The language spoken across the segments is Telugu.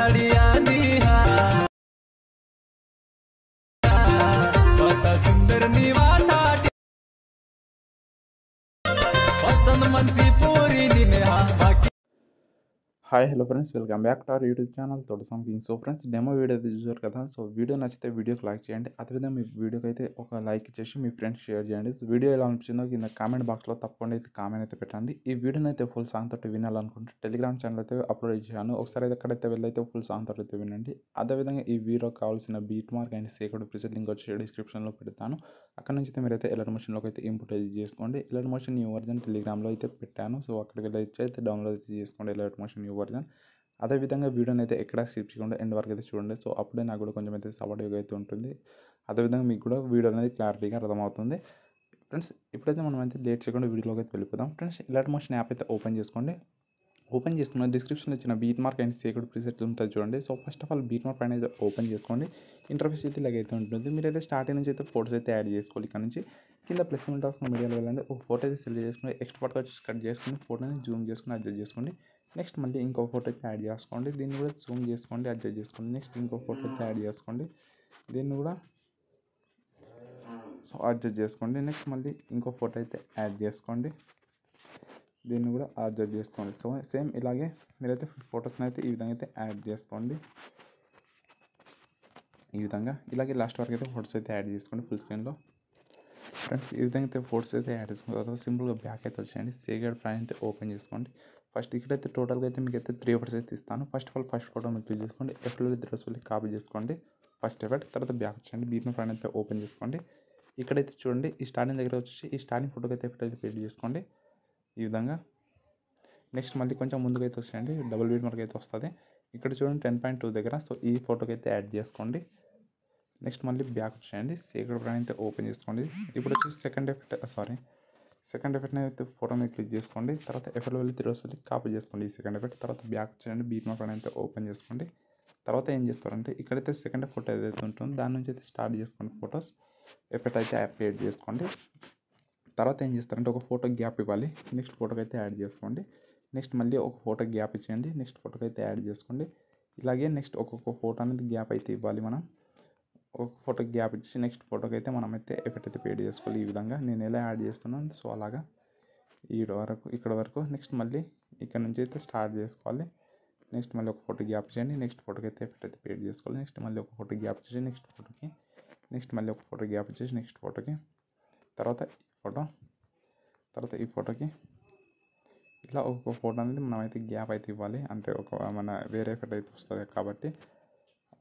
साड़ी आनी सुंदर निवाता पसंद मंत्री पूरी निहा hi hello friends, welcome back to our YouTube channel తోట something. So friends, demo video అయితే చూసారు కదా. సో వీడియో నచ్చితే వీడియోకి లైక్ చేయండి. అదేవిధంగా మీ వీడియోకి అయితే ఒక లైక్ ఇచ్చేసి మీ ఫ్రెండ్స్ షేర్ చేయండి. సో వీడియో ఎలా అనిపించిందో కింద కామెంట్ బాక్స్లో తప్పకుండా అయితే కామెంట్ అయితే పెట్టండి. ఈ వీడియోని అయితే ఫుల్ సాంగ్ తోటి వినాలనుకుంటే టెలిగ్రామ్ ఛానల్ అయితే అప్లోడ్ చేశాను. ఒకసారి అయితే ఎక్కడైతే వెళ్ళైతే ఫుల్ సాంగ్ తోటి అయితే వినండి. అదేవిధంగా ఈ వీడియోకి కావాల్సిన beat mark and sacred preset link వచ్చి డిస్క్రిప్షన్లో పెడతాను. అక్కడ నుంచి అయితే మీరైతే ఎలర్ట్ మోషన్లోకి అయితే ఇంపోర్ట్ అయితే చేసుకోండి. ఎలర్ట్ మోషన్ న్యూ వర్జన్ టెలిగ్రామ్లో అయితే పెట్టాను. సో అక్కడికి వెళ్ళి అయితే డౌన్లోడ్ అయితే చేసుకోండి ఎలర్ట్ మోషన్ న్యూ వర్జన్. అదేవిధంగా వీడియోని అయితే ఎక్కడ స్కిప్ చేయకుండా ఎండ్ వరకు అయితే చూడండి. సో అప్పుడే నాకు కూడా కొంచెం అయితే సపోర్టివ్గా అయితే ఉంటుంది. అదేవిధంగా మీకు కూడా వీడియో అనేది క్లారిటీగా అర్థమవుతుంది. ఫ్రెండ్స్, ఇప్పుడైతే మనం అయితే లేట్ చేయకుండా వీడియోలోకి అయితే వెళ్ళిపోదాం. ఫ్రెండ్స్, ఎలర్ట్ మోషన్ యాప్ అయితే ఓపెన్ చేసుకోండి. ఓపెన్ చేసుకున్న డిస్క్రిప్షన్లో ఇచ్చిన beat mark and sacred preset ఉంటుంది చూడండి. So first of all beat mark పైన అయితే ఓపెన్ చేసుకోండి. ఇంటర్ఫేస్ అయితే ఇలాగైతే ఉంటుంది. మీరైతే స్టార్టింగ్ నుంచి అయితే ఫోటోస్ అయితే యాడ్ చేసుకోవాలి. ఇక్కడ నుంచి కింద ప్లస్ సింబల్ రాసుకుని మీడియాలో వెళ్ళండి. ఒక ఫోటో అయితే సెలెక్ట్ చేసుకుని ఎక్స్ట్రా ఫోటో వచ్చి కట్ చేసుకుని ఫోటోని జూమ్ చేసుకుని అడ్జస్ట్ చేసుకోండి. నెక్స్ట్ మళ్ళీ ఇంకో ఫోటో అయితే యాడ్ చేసుకోండి. దీన్ని కూడా జూమ్ చేసుకోండి, అడ్జస్ట్ చేసుకోండి. నెక్స్ట్ ఇంకో ఫోటో అయితే యాడ్ చేసుకోండి. దీన్ని కూడా అడ్జస్ట్ చేసుకోండి. నెక్స్ట్ మళ్ళీ ఇంకో ఫోటో అయితే యాడ్ చేసుకోండి. దీన్ని కూడా అడ్జస్ట్ చేసుకోండి. సో సేమ్ ఇలాగే మీరైతే ఫొటోస్ని అయితే ఈ విధంగా అయితే యాడ్ చేసుకోండి. ఈ విధంగా ఇలాగే లాస్ట్ వరకు అయితే ఫొటోస్ అయితే యాడ్ చేసుకోండి ఫుల్ స్క్రీన్లో. ఫ్రెండ్స్, ఈ విధంగా అయితే ఫొటోస్ అయితే యాడ్ చేసుకున్న తర్వాత సింపుల్గా బ్యాక్ అయితే వచ్చేయండి. సేకర్డ్ ఫైల్ అయితే ఓపెన్ చేసుకోండి. ఫస్ట్ ఇక్కడైతే టోటల్గా అయితే మీకు అయితే 3 ఫోటోస్ అయితే ఇస్తాను. First of all first photo మీరు క్లిక్ చేసుకోండి. ఎఫ్లో వెళ్ళి కాపీ చేసుకోండి ఫస్ట్ ఎఫెక్ట్. తర్వాత బ్యాక్ వచ్చేయండి. బీట్ ఫైల్ అయితే ఓపెన్ చేసుకోండి. ఇక్కడైతే చూడండి, ఈ స్టార్టింగ్ దగ్గర వచ్చేసి ఈ స్టార్టింగ్ ఫోటోకి అయితే ఎఫెక్ట్ అయితే పేడ్ చేసుకోండి ఈ విధంగా. నెక్స్ట్ మళ్ళీ కొంచెం ముందుకైతే వచ్చేయండి, డబుల్ బీట్ మార్క్ అయితే వస్తుంది. ఇక్కడ చూడండి 10.2 దగ్గర. సో ఈ ఫోటోకి అయితే యాడ్ చేసుకోండి. నెక్స్ట్ మళ్ళీ బ్యాక్ వచ్చేయండి. సేకర్డ్ ఫైల్ అయితే ఓపెన్ చేసుకోండి. ఇప్పుడు వచ్చేసి సెకండ్ ఎఫెక్ట్ని అయితే ఫోటో మీద క్లిక్ చేసుకోండి. తర్వాత ఎఫెక్ట్లో వెళ్ళి కాపీ చేసుకోండి ఈ సెకండ్ ఎఫెక్ట్. తర్వాత బ్యాక్ వచ్చేయండి, బీట్ మార్క్ అయితే ఓపెన్ చేసుకోండి. తర్వాత ఏం చేస్తారంటే ఇక్కడైతే సెకండ్ ఫోటో ఏదైతే ఉంటుందో దాని నుంచి అయితే స్టార్ట్ చేసుకోండి ఫొటోస్. ఎఫెక్ట్ అయితే యాడ్ చేసుకోండి. తర్వాత ఏం చేస్తారంటే ఒక ఫోటో గ్యాప్ ఇవ్వాలి. నెక్స్ట్ ఫోటోకి అయితే యాడ్ చేసుకోండి. నెక్స్ట్ మళ్ళీ ఒక ఫోటో గ్యాప్ ఇచ్చేయండి. నెక్స్ట్ ఫోటోకి అయితే యాడ్ చేసుకోండి. ఇలాగే నెక్స్ట్ ఒక్కొక్క ఫోటో అనేది గ్యాప్ అయితే ఇవ్వాలి. మనం ఒక ఫోటో గ్యాప్ ఇచ్చి నెక్స్ట్ ఫోటోకి అయితే మనం అయితే ఎఫెక్ట్ అయితే పేడ్ చేసుకోవాలి. ఈ విధంగా నేను ఎలా యాడ్ చేస్తున్నాను. సో అలాగా ఇక్కడ వరకు నెక్స్ట్ మళ్ళీ ఇక్కడ నుంచి అయితే స్టార్ట్ చేసుకోవాలి. నెక్స్ట్ మళ్ళీ ఒక ఫోటో గ్యాప్ చేయండి. నెక్స్ట్ ఫోటోకి అయితే ఎఫెక్ట్ అయితే పేడ్ చేసుకోవాలి. నెక్స్ట్ మళ్ళీ ఒక ఫోటో గ్యాప్ చేసి నెక్స్ట్ ఫోటోకి, నెక్స్ట్ మళ్ళీ ఒక ఫోటో గ్యాప్ ఇచ్చేసి నెక్స్ట్ ఫోటోకి, తర్వాత ఈ ఫోటోకి ఇలా ఒక్కొక్క ఫోటో అనేది మనం అయితే గ్యాప్ అయితే ఇవ్వాలి. అంటే మన వేరే ఎఫెక్ట్ అయితే వస్తుంది కాబట్టి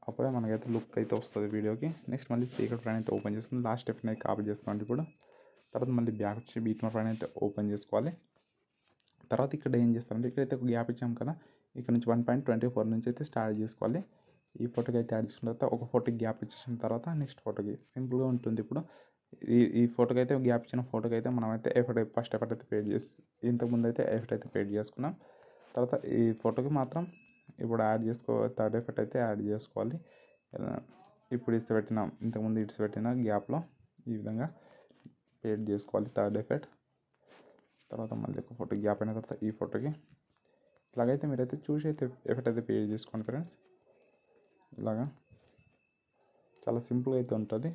అప్పుడే మనకైతే లుక్ అయితే వస్తుంది వీడియోకి. నెక్స్ట్ మళ్ళీ సేకర్డ్ ఫైల్ అయితే ఓపెన్ చేసుకుని లాస్ట్ ఎఫెక్ట్ అయితే కాపీ చేసుకోండి ఇప్పుడు. తర్వాత మళ్ళీ బ్యాక్ వచ్చి బీట్ మార్క్ ఫైల్ అయితే ఓపెన్ చేసుకోవాలి. తర్వాత ఇక్కడ ఏం చేస్తామంటే ఇక్కడైతే ఒక గ్యాప్ ఇచ్చాం కదా, ఇక్కడ నుంచి 1.24 నుంచి అయితే స్టార్ట్ చేసుకోవాలి. ఈ ఫోటోకి అయితే యాడ్ చేసిన తర్వాత ఒక ఫోటోకి గ్యాప్ ఇచ్చేసిన తర్వాత నెక్స్ట్ ఫోటోకి సింపుల్గా ఉంటుంది. ఇప్పుడు ఈ ఫోటోకి అయితే గ్యాప్ ఇచ్చిన ఫోటోకి అయితే మనమైతే ఫస్ట్ ఎఫెక్ట్ అయితే పేడ్ చేసి ఇంతకుముందు అయితే ఎఫెక్ట్ అయితే పేడ్ చేసుకున్నాం. తర్వాత ఈ ఫోటోకి మాత్రం ఇప్పుడు థర్డ్ ఎఫెక్ట్ అయితే యాడ్ చేసుకోవాలి. ఇప్పుడు ఇంతకుముందు పెట్టిన గ్యాప్లో ఈ విధంగా పేడ్ చేసుకోవాలి థర్డ్ ఎఫెక్ట్. తర్వాత మళ్ళీ ఒక ఫోటో గ్యాప్ అయిన తర్వాత ఈ ఫోటోకి ఇలాగైతే మీరైతే చూసి అయితే ఎఫెక్ట్ అయితే పేడ్ చేసుకోండి ఫ్రెండ్స్. ఇలాగా చాలా సింపుల్గా అయితే ఉంటుంది.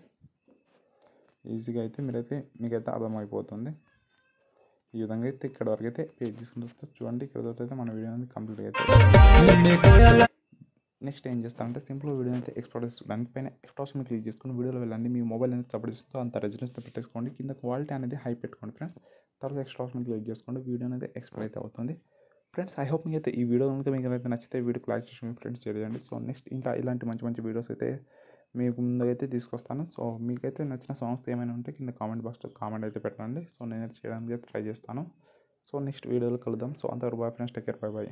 ఈజీగా అయితే మీకైతే అర్థమైపోతుంది. ఈ విధంగా అయితే ఇక్కడ వరకు అయితే పేడ్ చేసుకుంటే చూడండి. ఇక్కడ వరకు అయితే మన వీడియో అనేది కంప్లీట్గా అయితే. నెక్స్ట్ ఏం చేస్తానంటే సింపుల్ వీడియో అయితే ఎక్స్పోర్ట్ చేసుకోవడానికి పైన ఎక్స్ట్రాస్ మీద క్లిక్ చేసుకుని వీడియోలో వెళ్ళండి. మీ మొబైల్ అనేది సపోర్ట్ చేస్తుందో అంత రెజల్యూషన్తో పెట్టేసుకోండి. కింద క్వాలిటీ అనేది హై పెట్టుకోండి ఫ్రెండ్స్. తర్వాత ఎక్స్ట్రాస్ మీద క్లిక్ చేసుకోండి. వీడియో అనేది ఎక్స్పోర్ట్ అయితే అవుతుంది. ఫ్రెండ్స్, ఐ హోప్ మీకైతే ఈ వీడియో కనుక మీకు అయితే నచ్చితే వీడియో క్లాస్ చేసి మీ ఫ్రెండ్స్ చేయండి. సో నెక్స్ట్ ఇంకా ఇలాంటి మంచి వీడియోస్ అయితే మీకు ముందుకైతే తీసుకొస్తాను. సో మీకైతే నచ్చిన సాంగ్స్ ఏమైనా ఉంటే కింద కామెంట్ బాక్స్లో కామెంట్ అయితే పెట్టండి. సో నేనైతే చేయడానికి ట్రై చేస్తాను. సో నెక్స్ట్ వీడియోలో కలుద్దాం. సో అంతవరకు bye friends, take care, by.